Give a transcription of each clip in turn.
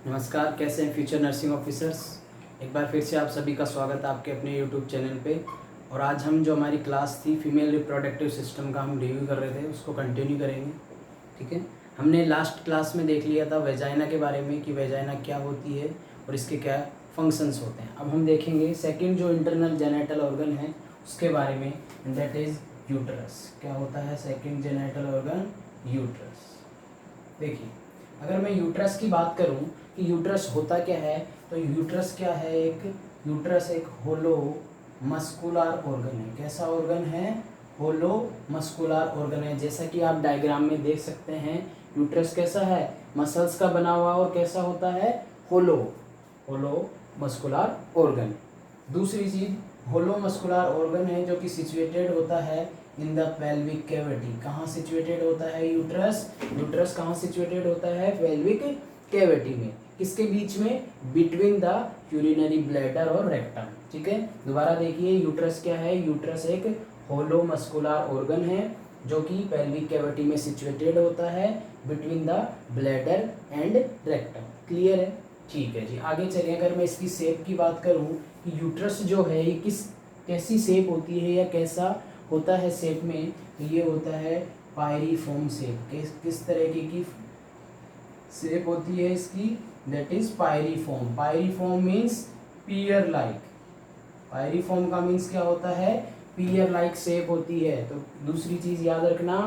नमस्कार, कैसे हैं फ्यूचर नर्सिंग ऑफिसर्स। एक बार फिर से आप सभी का स्वागत है आपके अपने यूट्यूब चैनल पे। और आज हम जो हमारी क्लास थी फीमेल रिप्रोडक्टिव सिस्टम का हम रिव्यू कर रहे थे, उसको कंटिन्यू करेंगे। ठीक है, हमने लास्ट क्लास में देख लिया था वेजाइना के बारे में कि वेजाइना क्या होती है और इसके क्या फंक्शंस होते हैं। अब हम देखेंगे सेकेंड जो इंटरनल जेनेटल ऑर्गन है उसके बारे में, एंड दैट इज़ यूट्रस। क्या होता है सेकेंड जेनेटल ऑर्गन? यूट्रस। देखिए, अगर मैं यूट्रस की बात करूं कि यूट्रस होता क्या है, तो यूट्रस क्या है? यूट्रस एक होलो मस्कुलर ऑर्गन है। कैसा ऑर्गन है? होलो मस्कुलर ऑर्गन है। जैसा कि आप डायग्राम में देख सकते हैं, यूट्रस कैसा है? मसल्स का बना हुआ, और कैसा होता है? होलो होलो मस्कुलर ऑर्गन। दूसरी चीज, होलो मस्कुलर ऑर्गन है जो कि सिचुएटेड होता है इन द पेल्विक कैविटी। कहाँ सिचुएटेड होता है यूट्रस? यूट्रस कहाँ सिचुएटेड होता है? पेल्विक कैविटी में। किसके बीच में? बिटवीन द यूरिनरी ब्लैडर और रेक्टम। ठीक है, दोबारा देखिए, यूट्रस क्या है? यूट्रस एक होलो मस्कुलर ऑर्गन है जो कि पेल्विक कैविटी में सिचुएटेड होता है between the bladder and rectum. Clear है? ठीक है जी, आगे चलिए। अगर मैं इसकी शेप की बात करूं कि यूट्रस जो है ये कैसी शेप होती है या कैसा होता है शेप में, तो ये होता है पायरीफॉर्म शेप। किस तरीके की शेप होती है इसकी? That is pyriform. Pyriform means pear like. Pyriform का मीन्स क्या होता है? पियर लाइक शेप होती है। तो दूसरी चीज याद रखना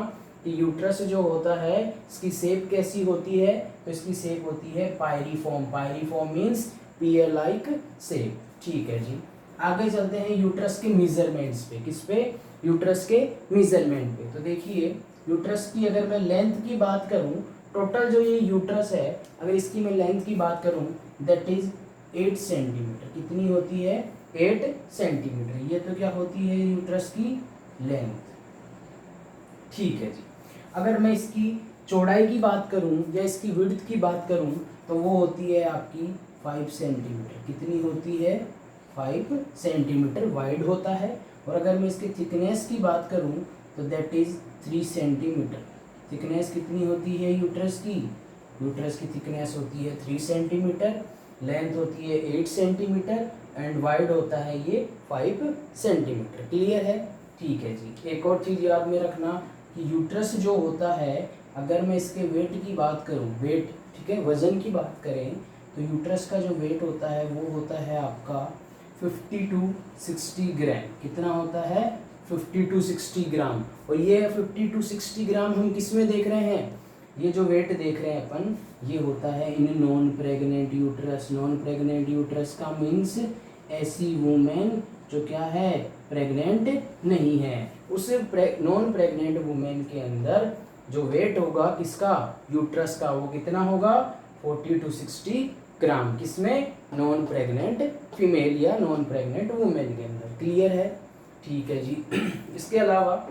कि यूट्रस जो होता है इसकी शेप कैसी होती है? तो इसकी शेप होती है pyriform. Pyriform means pear like shape. ठीक है जी, आगे चलते हैं यूट्रस के मेजरमेंट्स पे। किस पे? यूट्रस के मेजरमेंट पे। तो देखिए, यूट्रस की अगर मैं लेंथ की बात करूं, टोटल जो ये यूट्रस है, अगर इसकी मैं लेंथ की बात करूं, दैट इज 8 सेंटीमीटर। कितनी होती है? 8 सेंटीमीटर। ये तो क्या होती है? यूट्रस की लेंथ। ठीक है जी, अगर मैं इसकी चौड़ाई की बात करूं या इसकी विड्थ की बात करूं, तो वो होती है आपकी 5 सेंटीमीटर। कितनी होती है? 5 सेंटीमीटर वाइड होता है। और अगर मैं इसकी थिकनेस की बात करूं, तो दैट इज 3 सेंटीमीटर। थिकनेस कितनी होती है यूट्रस की? यूट्रस की थिकनेस होती है 3 सेंटीमीटर, लेंथ होती है 8 सेंटीमीटर एंड वाइड होता है ये 5 सेंटीमीटर। क्लियर है? ठीक है जी, एक और चीज़ याद में रखना कि यूट्रस जो होता है, अगर मैं इसके वेट की बात करूं, वेट, ठीक है, वजन की बात करें, तो यूट्रस का जो वेट होता है वो होता है आपका 50 टू 60 ग्राम। कितना होता है? 50 टू 60 ग्राम। और ये 50 टू 60 ग्राम हम किस में देख रहे हैं? ये जो वेट देख रहे हैं अपन, ये होता है in non pregnant uterus. Non pregnant uterus का मीन्स ऐसी वुमेन जो क्या है? प्रेग्नेंट नहीं है। उस नॉन प्रेग्नेंट वुमेन के अंदर जो वेट होगा किसका? यूट्रस का, वो कितना होगा? 40 टू 60 ग्राम। किसमें? नॉन प्रेग्नेंट फीमेल या नॉन प्रेग्नेंट वुमेन के अंदर। क्लियर है? ठीक है जी। इसके अलावा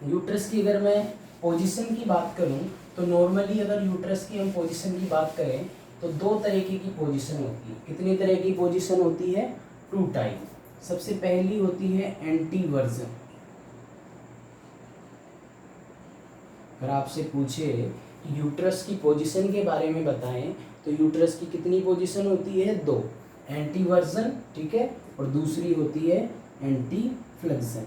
यूट्रस की अगर मैं पोजीशन की बात करूं, तो नॉर्मली अगर यूट्रस की हम पोजीशन की बात करें तो दो तरीके की पोजीशन होती है। कितनी तरह की पोजीशन होती है? 2 टाइप। सबसे पहली होती है एंटी वर्जन। अगर आपसे पूछे कि यूट्रस की पोजीशन के बारे में बताएं, तो यूट्रस की कितनी पोजीशन होती है? 2। एंटी वर्जन, ठीक है, और दूसरी होती है एंटी फ्लेक्शन।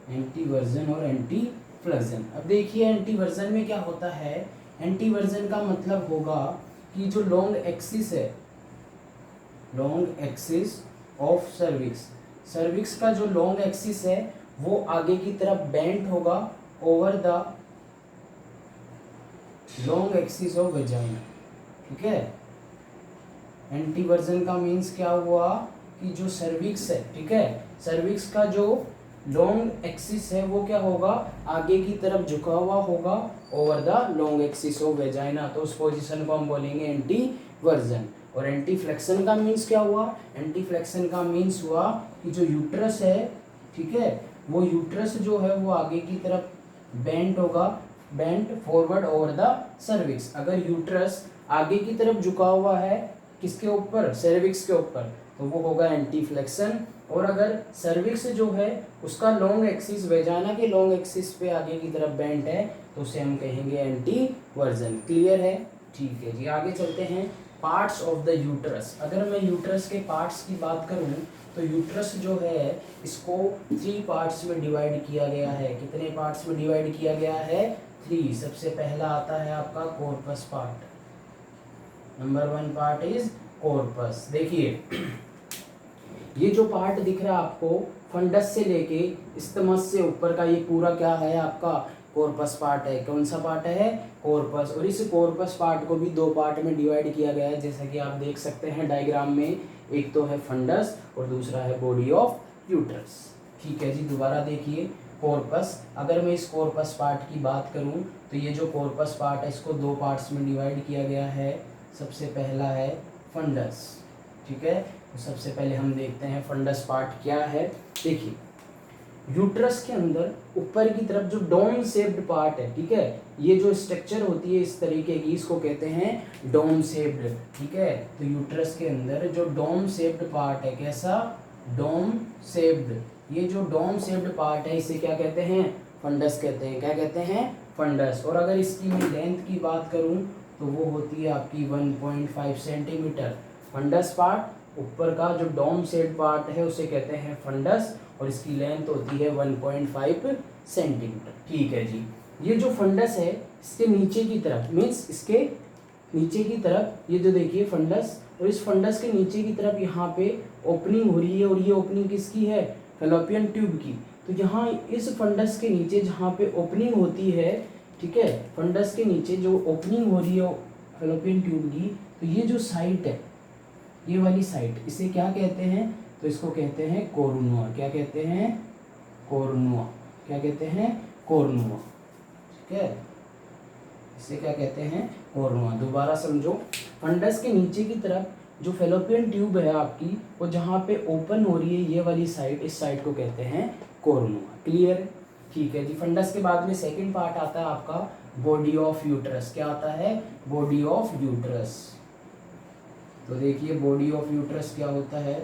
एंटी वर्जन और एंटी फ्लेक्शन। अब देखिए, एंटी वर्जन में क्या होता है? एंटी वर्जन का मतलब होगा कि जो लॉन्ग एक्सिस है, long axis of cervix, cervix का जो लॉन्ग एक्सिस है वो आगे की तरफ बेंट होगा over the long axis of vagina. ठीक है, एंटीवर्जन का मीन्स क्या हुआ कि जो सर्विक्स है, ठीक है, सर्विक्स का जो लॉन्ग एक्सिस है वो क्या होगा? आगे की तरफ झुका हुआ होगा over the long axis of vagina. तो उस पोजीशन को हम बोलेंगे एंटीवर्जन। और एंटी फ्लेक्शन का मीन्स क्या हुआ? एंटी फ्लेक्शन का मीन्स हुआ कि जो यूट्रस है, ठीक है, वो यूट्रस जो है वो आगे की तरफ बेंट होगा, bent forward over the cervix. अगर यूट्रस आगे की तरफ झुका हुआ है किसके ऊपर? सर्विक्स के ऊपर, तो वो होगा एंटी फ्लेक्शन। और अगर सर्विक्स जो है उसका लॉन्ग एक्सिस वेजाना के लॉन्ग एक्सिस पे आगे की तरफ बेंट है, तो उसे हम कहेंगे एंटी वर्जन। क्लियर है? ठीक है जी, आगे चलते हैं। Parts of the uterus. अगर मैं यूट्रस के पार्ट्स की बात करूं तो यूट्रस जो है इसको 3 पार्ट्स में डिवाइड किया गया है। कितने पार्ट्स में डिवाइड किया गया है? 3। सबसे पहला आता है आपका corpus part. Number 1 part is corpus. देखिए ये जो पार्ट दिख रहा है आपको, फंडस से लेके इस्टमस से ऊपर का, ये पूरा क्या है आपका? कॉर्पस पार्ट है। कौन सा पार्ट है? कॉर्पस। और इस कॉर्पस पार्ट को भी 2 पार्ट में डिवाइड किया गया है, जैसा कि आप देख सकते हैं डायग्राम में। एक तो है फंडस और दूसरा है बॉडी ऑफ यूट्रस। ठीक है जी, दोबारा देखिए कॉर्पस। अगर मैं इस कॉर्पस पार्ट की बात करूं तो ये जो कॉर्पस पार्ट है इसको 2 पार्ट्स में डिवाइड किया गया है। सबसे पहला है फंडस। ठीक है, तो सबसे पहले हम देखते हैं फंडस पार्ट क्या है। देखिए यूट्रस के अंदर ऊपर की तरफ जो डोम शेप्ड पार्ट है, ठीक है, ये जो स्ट्रक्चर होती है इस तरीके की, इसको कहते हैं डोम शेप्ड। ठीक है, तो यूट्रस के अंदर जो डोम शेप्ड पार्ट है, कैसा? Dome shaped. ये जो डोम शेप्ड पार्ट है इसे क्या कहते हैं? फंडस कहते हैं। क्या कहते हैं? फंडस। और अगर इसकी मैं लेंथ की बात करूं तो वो होती है आपकी 1.5 सेंटीमीटर। फंडस पार्ट ऊपर का जो डोम शेप्ड पार्ट है उसे कहते हैं फंडस, और इसकी लेंथ होती है 1.5 सेंटीमीटर। ठीक है जी, ये जो फंडस है इसके नीचे की तरफ, मीन्स इसके नीचे की तरफ, ये जो देखिए फंडस, और इस फंडस के नीचे की तरफ यहाँ पे ओपनिंग हो रही है, और ये ओपनिंग किसकी है? फैलोपियन ट्यूब की। तो यहाँ इस फंडस के नीचे जहाँ पे ओपनिंग होती है, ठीक है, फंडस के नीचे जो ओपनिंग हो रही है फैलोपियन ट्यूब की, तो ये जो साइट है, ये वाली साइट, इसे क्या कहते हैं? तो इसको कहते हैं कोर्नुआ। क्या कहते हैं? कोर्नुआ। क्या कहते हैं? कोर्नुआ। ठीक है, इसे क्या कहते हैं? कोर्नुआ। दोबारा समझो, फंडस के नीचे की तरफ जो फैलोपियन ट्यूब है आपकी, वो जहाँ पे ओपन हो रही है ये वाली साइड, इस साइड को कहते हैं कोर्नुआ। क्लियर? ठीक है जी। फंडस के बाद में सेकंड पार्ट आता है आपका बॉडी ऑफ यूट्रस। क्या आता है? Body of uterus. तो देखिए बॉडी ऑफ यूट्रस क्या होता है।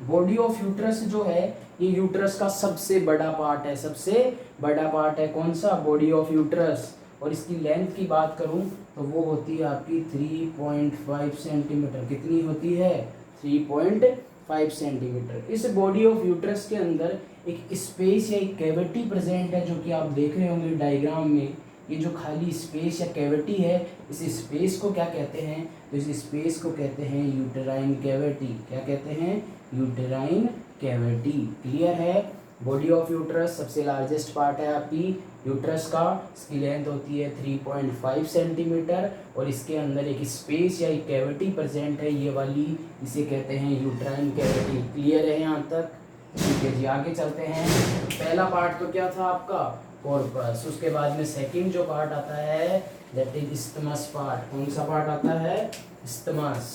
बॉडी ऑफ यूट्रस जो है ये यूट्रस का सबसे बड़ा पार्ट है। सबसे बड़ा पार्ट है कौन सा? Body of uterus. और इसकी लेंथ की बात करूं तो वो होती है आपकी 3.5 सेंटीमीटर। कितनी होती है? 3.5 सेंटीमीटर। इस बॉडी ऑफ यूट्रस के अंदर एक स्पेस या एक कैविटी प्रेजेंट है, जो कि आप देख रहे होंगे डायग्राम में। ये जो खाली स्पेस या कैविटी है, इस स्पेस को क्या कहते हैं? तो इस स्पेस को कहते हैं यूटेराइन कैविटी। क्या कहते हैं? Uterine cavity. क्लियर है? बॉडी ऑफ यूट्रस सबसे लार्जेस्ट पार्ट है आपकी यूट्रस का। इसकी लेंथ होती है 3.5 सेंटीमीटर, और इसके अंदर एक स्पेस या एक कैविटी प्रेजेंट है, ये वाली, इसे कहते हैं यूटेराइन कैविटी। क्लियर है यहाँ तक? ठीक है जी, आगे चलते हैं। पहला पार्ट तो क्या था आपका? कॉर्पस। उसके बाद में सेकंड जो पार्ट आता है दैट इज इस्टमस पार्ट। कौन सा पार्ट आता है? इस्टमस।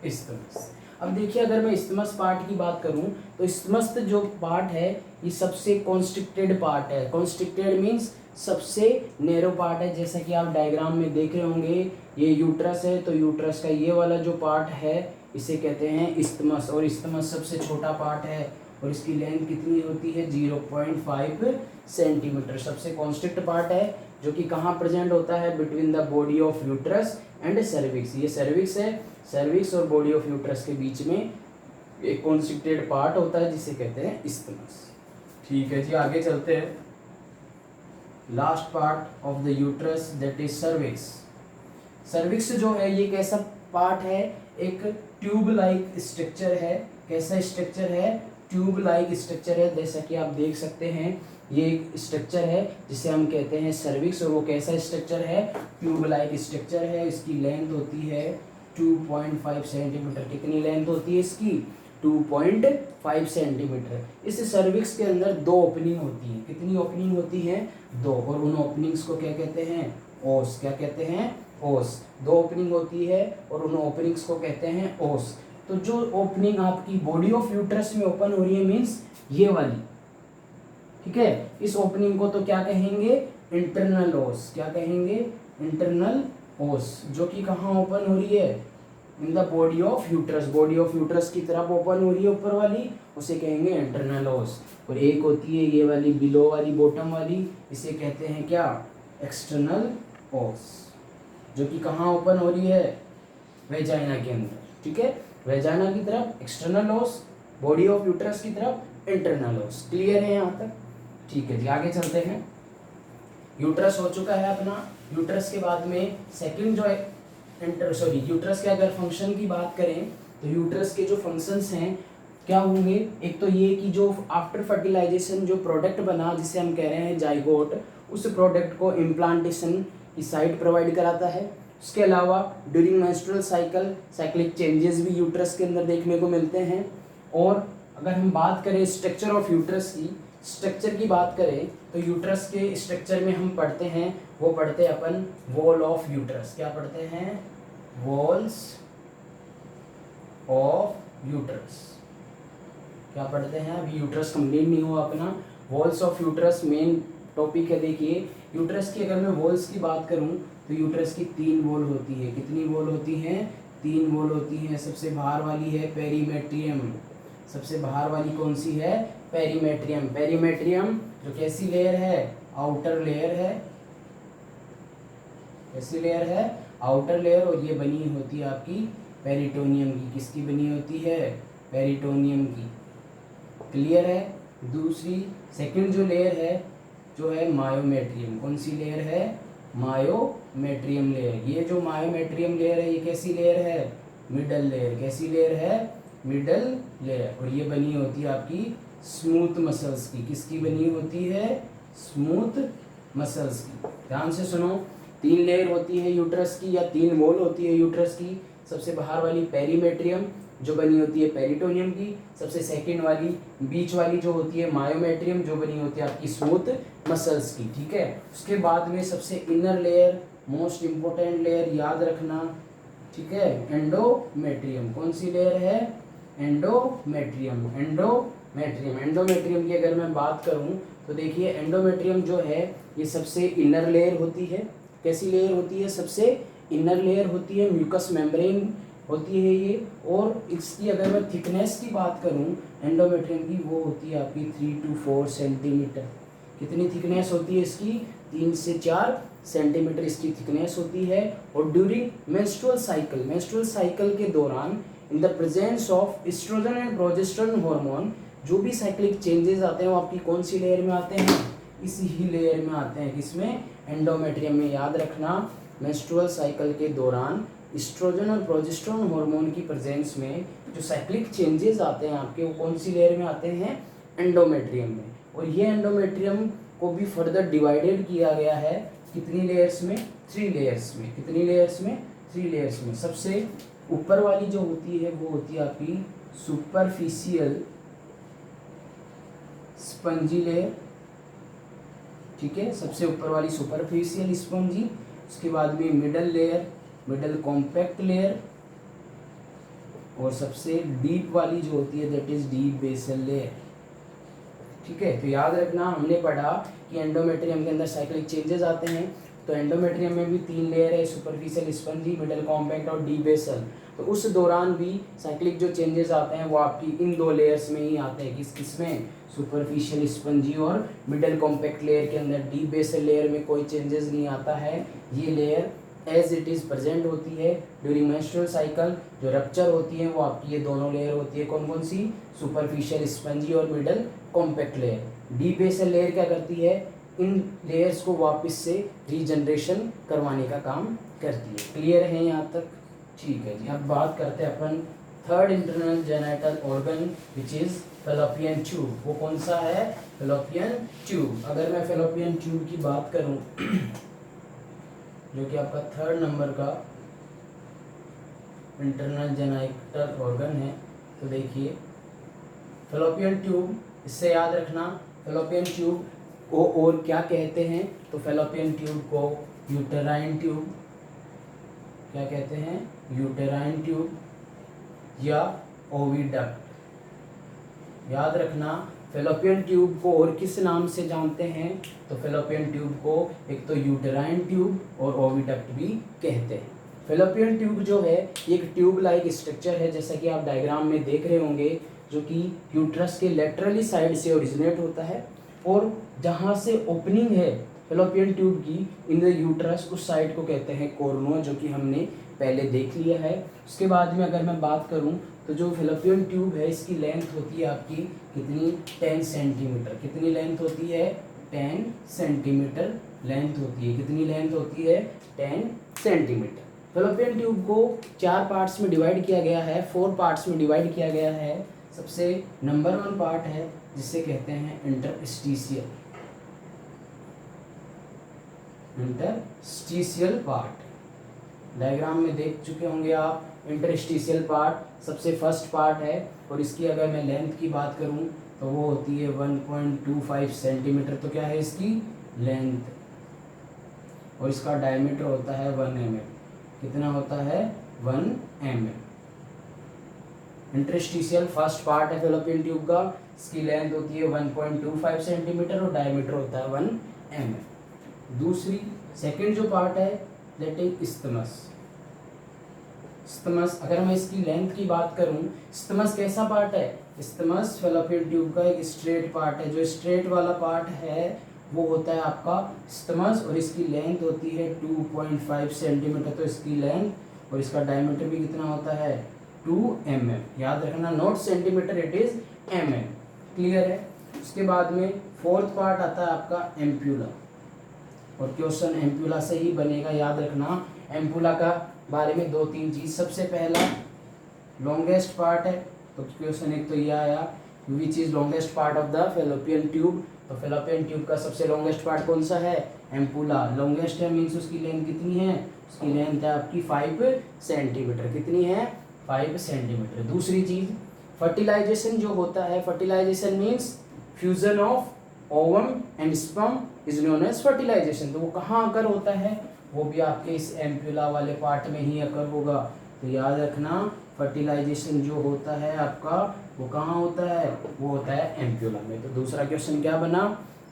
इस्टमस। अब देखिए अगर मैं इस्टमस पार्ट की बात करूं तो इस्टमस जो पार्ट है ये सबसे कॉन्स्ट्रिक्टेड पार्ट है। कॉन्स्ट्रिक्टेड मीन्स सबसे नैरो पार्ट है। जैसा कि आप डायग्राम में देख रहे होंगे, ये यूट्रस है, तो यूट्रस का ये वाला जो पार्ट है इसे कहते हैं इस्टमस। और इस्टमस सबसे छोटा पार्ट है, और इसकी लेंथ कितनी होती है? 0.5 सेंटीमीटर। सबसे कॉन्स्ट्रिक्ट पार्ट है, जो कि कहाँ प्रेजेंट होता है? Between the body of uterus and cervix. ये सर्विक्स है, सर्विक्स और बॉडी ऑफ यूट्रस के बीच में एक कॉन्स्ट्रिक्टेड पार्ट होता है जिसे कहते हैं इस्टमस। ठीक है जी, आगे चलते हैं। Last part of the uterus that is cervix. Cervix जो है ये कैसा पार्ट है? एक ट्यूब लाइक स्ट्रक्चर है। कैसा स्ट्रक्चर है? ट्यूब लाइक स्ट्रक्चर है। जैसा कि आप देख सकते हैं ये एक स्ट्रक्चर है जिसे हम कहते हैं सर्विक्स। और वो कैसा स्ट्रक्चर है? ट्यूब लाइक स्ट्रक्चर है। इसकी लेंथ होती है 2.5 सेंटीमीटर। कितनी लेंथ होती है इसकी? 2.5 सेंटीमीटर। इस सर्विक्स के अंदर 2 ओपनिंग होती है। कितनी ओपनिंग होती है? 2। और उन ओपनिंग्स को क्या कहते हैं? ओस। क्या कहते हैं? ओस। 2 ओपनिंग होती है और उन ओपनिंग्स को कहते हैं ओस। तो जो ओपनिंग आपकी बॉडी ऑफ यूट्रस में ओपन हो रही है मीन्स ये वाली, ठीक है, इस ओपनिंग को तो क्या कहेंगे? इंटरनल ओस। क्या कहेंगे? इंटरनल ओस। जो कि कहाँ ओपन हो रही है? In the body of uterus, body of uterus की तरफ ओपन हो रही है ऊपर वाली, उसे कहेंगे इंटरनल ओस। और एक होती है ये वाली बिलो वाली बॉटम वाली, इसे कहते हैं क्या, एक्सटर्नल ओस, जो कि कहाँ ओपन हो रही है, वेजाइना के अंदर। ठीक है, वेजाइना की तरफ एक्सटर्नल ओस, बॉडी ऑफ यूट्रस की तरफ इंटरनल ओस। क्लियर है यहाँ तक? ठीक है जी, आगे चलते हैं। यूट्रस हो चुका है अपना। यूट्रस के बाद में सेकंड जो है यूट्रस के अगर फंक्शन की बात करें तो यूट्रस के जो फंक्शंस हैं क्या होंगे, एक तो ये कि जो आफ्टर फर्टिलाइजेशन जो प्रोडक्ट बना जिसे हम कह रहे हैं जाइगोट, उस प्रोडक्ट को इम्प्लांटेशन की साइट प्रोवाइड कराता है। उसके अलावा during menstrual cycle cyclic changes भी यूट्रस के अंदर देखने को मिलते हैं। और अगर हम बात करें स्ट्रक्चर ऑफ यूट्रस की, स्ट्रक्चर की बात करें तो यूट्रस के स्ट्रक्चर में हम पढ़ते हैं, वो पढ़ते हैं अपन वॉल ऑफ यूट्रस। क्या पढ़ते हैं, वॉल्स ऑफ यूट्रस। क्या पढ़ते हैं, अभी यूट्रस कंप्लीट नहीं हुआ अपना। Walls of uterus main topic है। देखिए यूट्रस की अगर मैं वॉल्स की बात करूं तो यूट्रस की 3 वॉल होती है। कितनी वॉल होती हैं, 3 वॉल होती हैं। सबसे बाहर वाली है पेरीमेट्रियम, सबसे बाहर वाली कौन सी है, पेरीमेट्रियम। पेरीमेट्रियम जो कैसी लेयर है, आउटर लेयर है, कैसी लेयर है, आउटर लेयर। और ये बनी होती है आपकी पेरिटोनियम की। किसकी बनी होती है, पेरिटोनियम की। क्लियर है? दूसरी सेकंड जो लेयर है जो है मायोमेट्रियम। कौन सी लेयर है, मायोमेट्रियम लेयर। ये जो मायोमेट्रियम लेयर है ये कैसी लेयर है, मिडल लेयर। कैसी लेयर है, मिडल लेयर। और ये बनी होती है आपकी स्मूथ मसल्स की। किसकी बनी होती है, स्मूथ मसल्स की। ध्यान से सुनो, 3 लेयर होती है यूट्रस की या 3 वॉल होती है यूट्रस की। सबसे बाहर वाली पेरीमेट्रियम जो बनी होती है पेरिटोनियम की। सबसे सेकंड वाली बीच वाली जो होती है मायोमेट्रियम जो बनी होती है आपकी स्मूथ मसल्स की। ठीक है, उसके बाद में सबसे inner layer, most important layer याद रखना, ठीक है, एंडोमेट्रियम। कौन सी लेयर है, एंडोमेट्रियम। एंडोमेट्रियम, एंडोमेट्रियम की अगर मैं बात करूं तो देखिए एंडोमेट्रियम जो है ये सबसे इनर लेयर होती है। कैसी लेयर होती है, सबसे इनर लेयर होती है, म्यूकस मेम्ब्रेन होती है ये। और इसकी अगर मैं थिकनेस की बात करूं एंडोमेट्रियम की, वो होती है आपकी 3 to 4 सेंटीमीटर। कितनी थिकनेस होती है इसकी, 3 से 4 सेंटीमीटर इसकी थिकनेस होती है। और during menstrual cycle, menstrual cycle के दौरान in the presence of oestrogen and progesterone hormone, जो भी साइक्लिक चेंजेस आते हैं वो आपकी कौन सी लेयर में आते हैं, इसी ही लेयर में आते हैं। किसमें, एंडोमेट्रियम में। याद रखना, मेंस्ट्रुअल साइकिल के दौरान एस्ट्रोजन और प्रोजेस्टेरोन हार्मोन की प्रेजेंस में जो साइक्लिक चेंजेस आते हैं आपके, वो कौन सी लेयर में आते हैं, एंडोमेट्रियम में। और ये एंडोमेट्रियम को भी फर्दर डिवाइडेड किया गया है कितनी लेयर्स में, 3 लेयर्स में। कितनी लेयर्स में, 3 लेयर्स में। सबसे ऊपर वाली जो होती है वो होती है आपकी सुपरफिशियल स्पंजी लेयर। ठीक है, सबसे ऊपर वाली सुपरफिशियल स्पंजी। उसके बाद में middle layer, middle compact layer. और सबसे डीप वाली जो होती है that is deep basal layer. ठीक है, तो याद रखना हमने पढ़ा कि एंडोमेट्रियम के अंदर साइक्लिक चेंजेस आते हैं। तो एंडोमेट्रियम में भी 3 लेयर है, सुपरफिशियल स्पंजी, मिडल कॉम्पैक्ट और डीप बेसल। तो उस दौरान भी साइक्लिक जो चेंजेस आते हैं वो आपकी इन 2 लेयर्स में ही आते हैं। किस में, सुपरफिशियल स्पंजी और मिडल कॉम्पैक्ट लेयर के अंदर। डीप बेसल लेयर में कोई चेंजेस नहीं आता है। ये layer as it is present होती है ड्यूरिंग मेंस्ट्रुअल साइकिल। जो रप्चर होती है वो आपकी ये दोनों लेयर होती है। कौन कौन सी, सुपरफिशियल स्पंजी और middle compact layer. Deep basal layer क्या करती है, इन लेयर्स को वापस से रीजनरेशन करवाने का काम करती है। क्लियर है यहाँ तक? ठीक है जी, अब बात करते हैं अपन third internal genital organ which is fallopian tube. वो कौन सा है, फैलोपियन ट्यूब। अगर मैं फैलोपियन ट्यूब की बात करूं जो कि आपका 3rd नंबर का इंटरनल जेनिटल ऑर्गन है, तो देखिए फैलोपियन ट्यूब, इससे याद रखना फैलोपियन ट्यूब को और क्या कहते हैं, तो फैलोपियन ट्यूब को यूटेराइन ट्यूब, क्या कहते हैं, यूटेराइन ट्यूब या ओविडक्ट। याद रखना फैलोपियन ट्यूब को और किस नाम से जानते हैं, तो फैलोपियन ट्यूब को एक तो यूटेराइन ट्यूब और ओविडक्ट भी कहते हैं। फेलोपियन ट्यूब जो है एक ट्यूब लाइक स्ट्रक्चर है, जैसा कि आप डायग्राम में देख रहे होंगे, जो कि यूट्रस के लेटरली साइड से ओरिजिनेट होता है और जहाँ से ओपनिंग है फेलोपियन ट्यूब की इन द यूट्रस, उस साइड को कहते हैं कोर्नुआ, जो कि हमने पहले देख लिया है। उसके बाद में अगर मैं बात करूं तो जो फेलोपियन ट्यूब है इसकी लेंथ होती है आपकी कितनी, 10 सेंटीमीटर। कितनी लेंथ होती है, 10 सेंटीमीटर लेंथ होती है। कितनी लेंथ होती है, 10 सेंटीमीटर। फेलोपियन ट्यूब को 4 पार्ट्स में डिवाइड किया गया है, 4 पार्ट्स में डिवाइड किया गया है। सबसे नंबर 1 पार्ट है जिसे कहते हैं इंटरस्टिशियल, इंटरस्टिशियल पार्ट। डायग्राम में देख चुके होंगे आप, इंटरस्टिशियल पार्ट सबसे फर्स्ट पार्ट है और इसकी अगर मैं लेंथ की बात करूं तो वो होती है 1.25 सेंटीमीटर। तो क्या है इसकी लेंथ, और इसका डायमीटर होता है 1 mm। कितना होता है, 1 mm। इंटरस्टिशियल फर्स्ट पार्ट है फेलोपियन ट्यूब का, इसकी लेंथ होती है 1.25 सेंटीमीटर और डायमीटर होता है 1 mm। दूसरी सेकंड जो पार्ट है दैट इज इस्थमस। इस्थमस, अगर मैं इसकी लेंथ की बात करूं, इस्थमस कैसा पार्ट है, इस्थमस फेलोपियन ट्यूब का एक स्ट्रेट पार्ट है। जो स्ट्रेट वाला पार्ट है वो होता है आपका इस्थमस और इसकी लेंथ होती है 2.5 सेंटीमीटर। तो इसकी लेंथ और इसका डायमीटर भी कितना होता है, 2 mm। याद रखना, not centimetre, it is mm। Clear है। उसके बाद में फोर्थ पार्ट आता है आपका एम्प्यूला, और क्वेश्चन एम्प्यूला से ही बनेगा, याद रखना। एम्प्यूला का बारे में 2-3 चीज। सबसे पहला लॉन्गेस्ट पार्ट है, तो क्वेश्चन एक तो ये आया, which is longest part of the fallopian tube. तो फेलोपियन ट्यूब का सबसे लॉन्गेस्ट पार्ट कौन सा है, एम्पुला। लॉन्गेस्ट है मीन्स उसकी लेंथ कितनी है, उसकी लेंथ है आपकी 5 सेंटीमीटर। कितनी है, 5 सेंटीमीटर। दूसरी चीज फर्टिलाइजेशन जो होता है, fertilisation means fusion of ovum and sperm is known as fertilisation. तो वो कहाँ अकर होता है, वो भी आपके इस एम्प्यूला वाले पार्ट में ही अकर होगा। तो याद रखना, फर्टिलाइजेशन जो होता है आपका वो कहाँ होता है, वो होता है एम्प्यूला में। तो दूसरा क्वेश्चन क्या बना,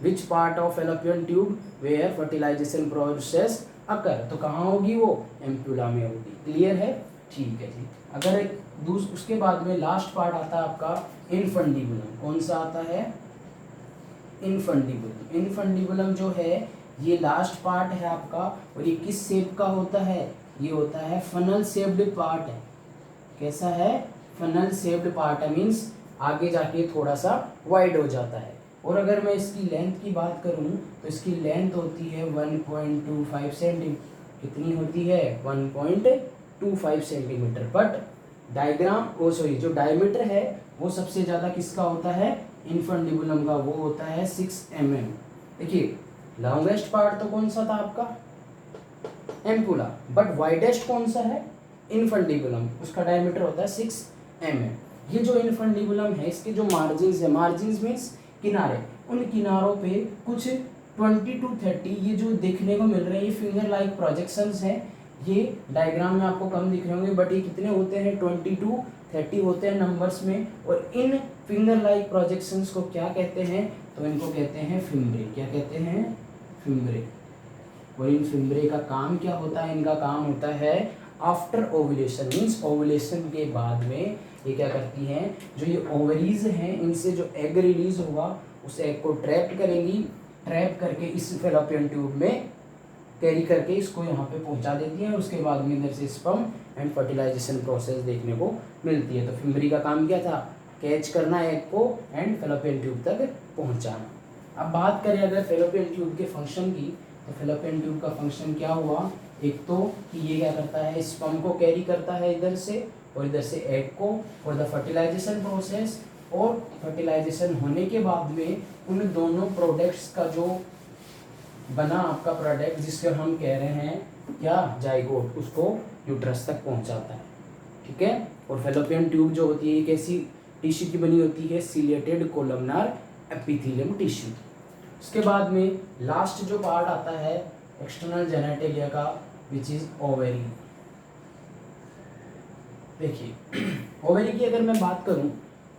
which part of fallopian tube where fertilisation process occur. तो कहाँ होगी वो, एम्प्यूला में होगी। क्लियर है, ठीक है जी। अगर एक उसके बाद में लास्ट पार्ट आता है आपका इनफंडिबुलम। कौन सा आता है, इनफंडिबुलम। इनफंडिबुलम जो है ये लास्ट पार्ट है आपका, और ये किस शेप का होता है, ये होता है फनल शेप्ड पार्ट है। कैसा है, फनल शेप्ड पार्ट है, मीन्स आगे जाके थोड़ा सा वाइड हो जाता है। और अगर मैं इसकी लेंथ की बात करूं तो इसकी लेंथ होती है 1.25 सेंटीमीटर। कितनी होती है, 1.25 सेंटीमीटर। बट डायग्राम सॉरी जो डायमीटर है वो सबसे ज़्यादा किसका होता है, इनफंडिबुलम का, वो होता है 6 mm। देखिए लॉन्गेस्ट पार्ट तो कौन सा था आपका, एम्पुला, बट वाइडेस्ट कौन सा है, इनफंडिबुलम, उसका डायमीटर होता है 6 mm। ये जो इनफंडिबुलम है इसके जो मार्जिन्स है, मार्जिन्स मीन्स किनारे, उन किनारों पे कुछ 20 to 30 ये जो देखने को मिल रहे हैं ये फिंगर लाइक प्रोजेक्शंस हैं। ये डायग्राम में आपको कम दिख रहे होंगे बट ये कितने होते हैं, 20 to 30 होते हैं नंबर्स में। और इन फिंगर लाइक प्रोजेक्शंस को क्या कहते हैं, तो इनको कहते हैं फिम्ब्रे। क्या कहते हैं, फिम्ब्रे। और इन फिम्ब्रे का काम क्या होता है, इनका काम होता है आफ्टर ओव्यूलेशन, मीन्स ओव्यूलेशन के बाद में ये क्या करती हैं, जो ये ओवरीज हैं इनसे जो एग रिलीज होगा उस एग को ट्रैप करेंगी, ट्रैप करके इस फेलोपियन ट्यूब में कैरी करके इसको यहाँ पे पहुँचा देती हैं। उसके बाद में इधर से स्पर्म एंड फर्टिलाइजेशन प्रोसेस देखने को मिलती है। तो फिम्ब्री का काम क्या था, कैच करना एग को एंड फेलोपियन ट्यूब तक पहुँचाना। अब बात करें अगर फेलोपियन ट्यूब के फंक्शन की, तो फेलोपियन ट्यूब का फंक्शन क्या हुआ, एक तो कि ये क्या करता है, स्पर्म को कैरी करता है इधर से और इधर से एग को फॉर द फर्टिलाइजेशन प्रोसेस। और फर्टिलाइजेशन होने के बाद में उन दोनों प्रोडक्ट्स का जो बना आपका प्रोडक्ट जिसको हम कह रहे हैं क्या, जाइगोट, उसको यूट्रस तक पहुंचाता है। ठीक है। और फेलोपियन ट्यूब जो होती है कैसी टिश्यू की बनी होती है, सिलेटेड कोलमनार एपिथेलियम टिश्यू। उसके बाद में लास्ट जो पार्ट आता है एक्सटर्नल जेनेटिलिया का, विच इज ओवेरी। देखिए ओवेरी की अगर मैं बात करूं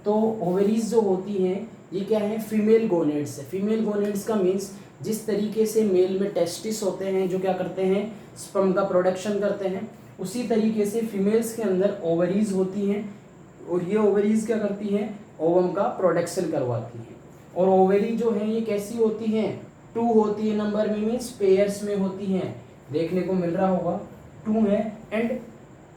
तो ओवेरीज जो होती हैं ये क्या है, फीमेल गोनेड्स है। फीमेल गोनेड्स का मीन्स जिस तरीके से मेल में टेस्टिस होते हैं जो क्या करते हैं, स्पर्म का प्रोडक्शन करते हैं, उसी तरीके से फीमेल्स के अंदर ओवरीज होती हैं और ये ओवरीज क्या करती हैं, ओवम का प्रोडक्शन करवाती हैं। और ओवरी जो है ये कैसी होती हैं, 2 होती है नंबर में, मीन्स पेयर्स में होती हैं, देखने को मिल रहा होगा 2 है। And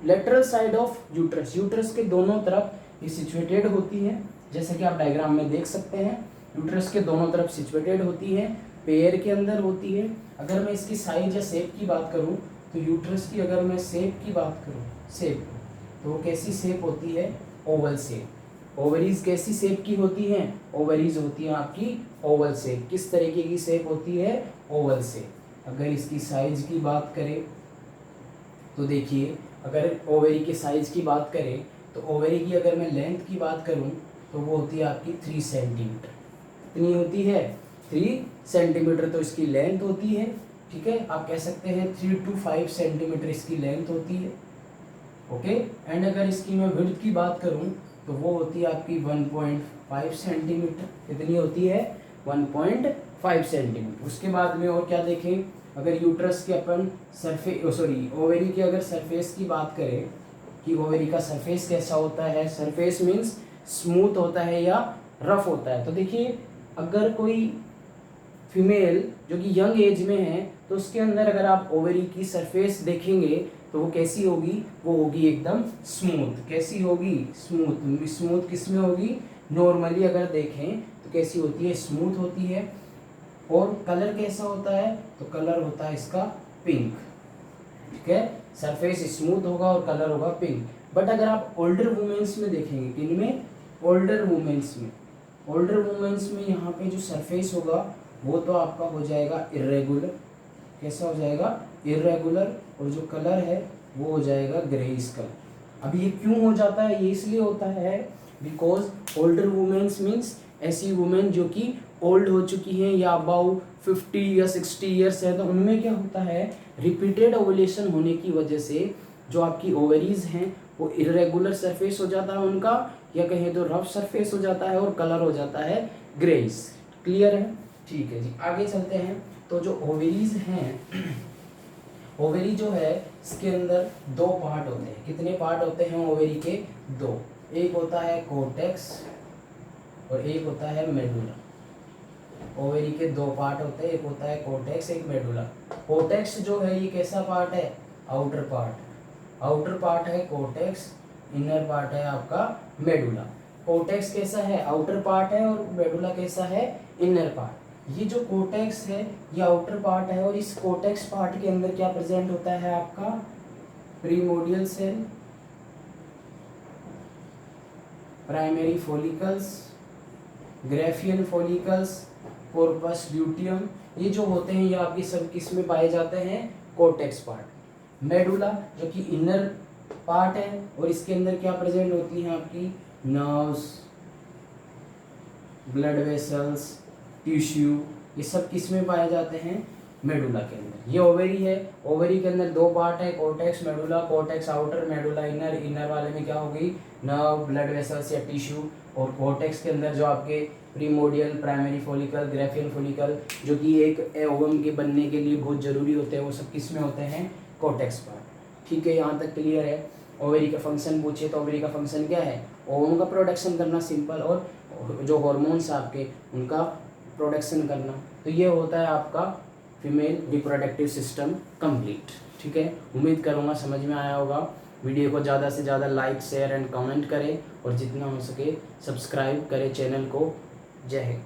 lateral side of uterus, uterus के दोनों तरफ ये सिचुएटेड होती है, जैसे कि आप डायग्राम में देख सकते हैं, यूट्रस के दोनों तरफ सिचुएटेड होती है, पेयर के अंदर होती है। अगर मैं इसकी साइज या शेप की बात करूं तो यूट्रस की अगर मैं शेप की बात करूं, शेप, तो वो कैसी शेप होती है, ओवल शेप। ओवरीज कैसी शेप की होती हैं, ओवरीज होती है आपकी ओवल शेप। किस तरीके की शेप होती है, ओवल शेप। अगर इसकी साइज की बात करें तो देखिए, अगर ओवरी के साइज की बात करें तो ओवरी की अगर मैं लेंथ की बात करूं तो वो होती है आपकी 3 सेंटीमीटर। कितनी होती है, 3 सेंटीमीटर तो इसकी लेंथ होती है। ठीक है, आप कह सकते हैं 3 to 5 सेंटीमीटर इसकी लेंथ होती है। ओके, एंड अगर इसकी मैं विड्थ की बात करूं तो वो होती है आपकी 1.5 सेंटीमीटर। कितनी होती है, 1.5 सेंटीमीटर। उसके बाद में और क्या देखें, अगर यूट्रस के अपन ओवरी की अगर सरफेस की बात करें कि ओवरी का सरफेस कैसा होता है, सरफेस मीन्स स्मूथ होता है या रफ होता है। तो देखिए, अगर कोई फीमेल जो कि यंग एज में है तो उसके अंदर अगर आप ओवरी की सरफेस देखेंगे तो वो कैसी होगी, वो होगी एकदम स्मूथ। कैसी होगी, स्मूथ। स्मूथ किस में होगी, नॉर्मली अगर देखें तो कैसी होती है, स्मूथ होती है। और कलर कैसा होता है, तो कलर होता है इसका पिंक। ठीक है, सरफेस स्मूथ होगा और कलर होगा पिंक। बट अगर आप ओल्डर वुमेन्स में देखेंगे, किनमें, ओल्डर वुमेन्स में, ओल्डर वुमेन्स में यहाँ पे जो सरफेस होगा वो तो आपका हो जाएगा इरेगुलर। कैसा हो जाएगा, इरेगुलर। और जो कलर है वो हो जाएगा ग्रेइश कलर। अब ये क्यों हो जाता है, ये इसलिए होता है बिकॉज ओल्डर वुमेन्स मीन्स ऐसी वुमेन जो कि ओल्ड हो चुकी हैं या अबाउ 50 या 60 ईयर्स है, तो उनमें क्या होता है, रिपीटेड ओवुलेशन होने की वजह से जो आपकी ओवरीज हैं वो इरेगुलर सरफेस हो जाता है उनका, या कहें तो रफ सरफेस हो जाता है और कलर हो जाता है ग्रेइश। क्लियर है, ठीक है जी, आगे चलते हैं। तो जो ओवरीज हैं, ओवरी जो है इसके अंदर 2 पार्ट होते हैं। कितने पार्ट होते हैं ओवरी के, 2। एक होता है कोर्टेक्स और एक होता है मेडुला। ओवरी के 2 पार्ट होते हैं, एक होता है कोर्टेक्स, एक मेडुला। कोर्टेक्स जो है ये कैसा पार्ट है, आउटर पार्ट। आउटर पार्ट है कोर्टेक्स, इनर पार्ट है आपका मेडुला। कोर्टेक्स कैसा है, आउटर पार्ट है, और मेडुला कैसा है, इनर पार्ट। ये जो कोर्टेक्स है ये आउटर पार्ट है, और इस कोर्टेक्स पार्ट के अंदर क्या प्रेजेंट होता है आपका, primordial cell, primary follicles, graafian follicles, corpus luteum. ये जो होते हैं ये आपकी सब किस में पाए जाते हैं, कोर्टेक्स पार्ट। मेडुला जो कि इनर पार्ट है, और इसके अंदर क्या प्रेजेंट होती हैं आपकी, नर्व्स, ब्लड वेसल्स, टिश्यू, ये सब किस में पाए जाते हैं, मेडुला के अंदर। ये ओवरी है, ओवरी के अंदर 2 पार्ट है, cortex medulla, cortex outer, medulla inner. Inner वाले में क्या हो गई, नर्व, ब्लड वेसल्स या टिश्यू। और कोर्टेक्स के अंदर जो आपके primordial, primary follicle, Graafian follicle जो कि एक ओवम के बनने के लिए बहुत जरूरी होते हैं, वो सब किस में होते हैं, कोर्टेक्स पार्ट। ठीक है, यहाँ तक क्लियर है। ओवरी का फंक्शन पूछे तो ओवरी का फंक्शन क्या है, ओवम का प्रोडक्शन करना सिंपल, और जो हार्मोन्स आपके उनका प्रोडक्शन करना। तो ये होता है आपका फीमेल रिप्रोडक्टिव सिस्टम कंप्लीट। ठीक है, उम्मीद करूँगा समझ में आया होगा। वीडियो को ज़्यादा से ज़्यादा लाइक, शेयर एंड कमेंट करें, और जितना हो सके सब्सक्राइब करें चैनल को। जय हिंद।